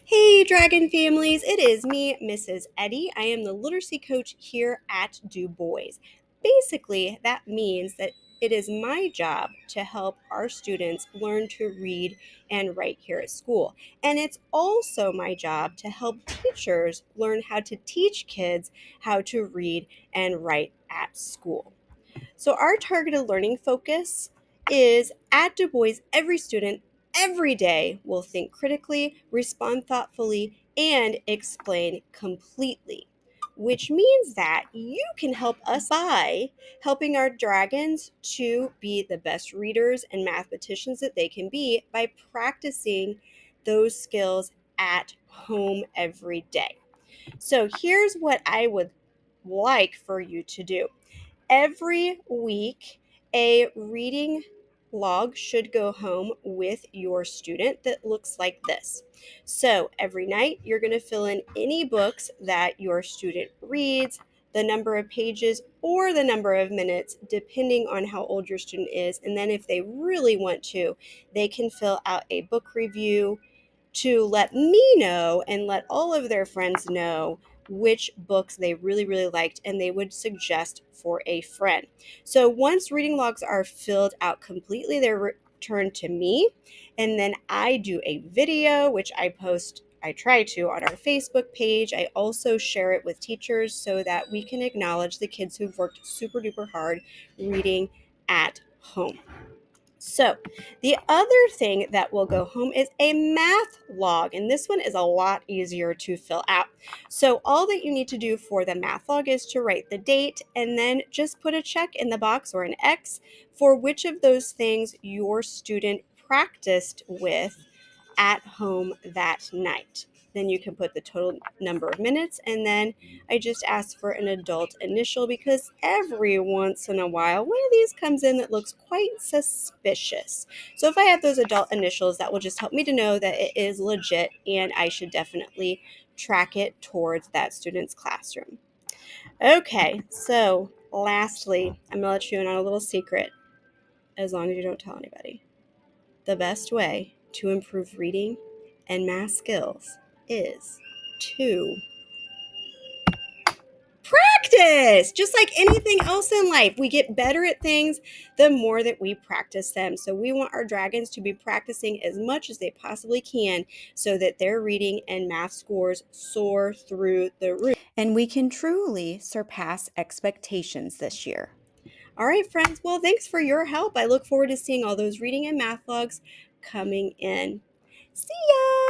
Hey, Dragon families, it is me, Mrs. Eddy. I am the literacy coach here at Dubois. Basically, that means that it is my job to help our students learn to read and write here at school. And it's also my job to help teachers learn how to teach kids how to read and write at school. So, our targeted learning focus is at Du Bois, every student every day will think critically, respond thoughtfully, and explain completely. Which means that you can help us by helping our dragons to be the best readers and mathematicians that they can be by practicing those skills at home every day. So, here's what I would like for you to do. Every week, a reading log should go home with your student that looks like this. So every night, you're going to fill in any books that your student reads, the number of pages, or the number of minutes, depending on how old your student is. And then, if they really want to, they can fill out a book review to let me know and let all of their friends know which books they really liked and they would suggest for a friend. So once reading logs are filled out completely, they're returned to me, and then I do a video which I try to on our Facebook page. I also share it with teachers so that we can acknowledge the kids who've worked super duper hard reading at home. So, the other thing that will go home is a math log, and this one is a lot easier to fill out. So, all that you need to do for the math log is to write the date and then just put a check in the box or an X for which of those things your student practiced with at home that night. Then you can put the total number of minutes, and then I just ask for an adult initial because every once in a while one of these comes in that looks quite suspicious. So if I have those adult initials, that will just help me to know that it is legit and I should definitely track it towards that student's classroom. Okay, so lastly, I'm gonna let you in on a little secret as long as you don't tell anybody. The best way to improve reading and math skills is to practice. Just like anything else in life, we get better at things the more that we practice them. So we want our dragons to be practicing as much as they possibly can so that their reading and math scores soar through the roof. And we can truly surpass expectations this year. All right, friends. Well, thanks for your help. I look forward to seeing all those reading and math logs coming in. See ya!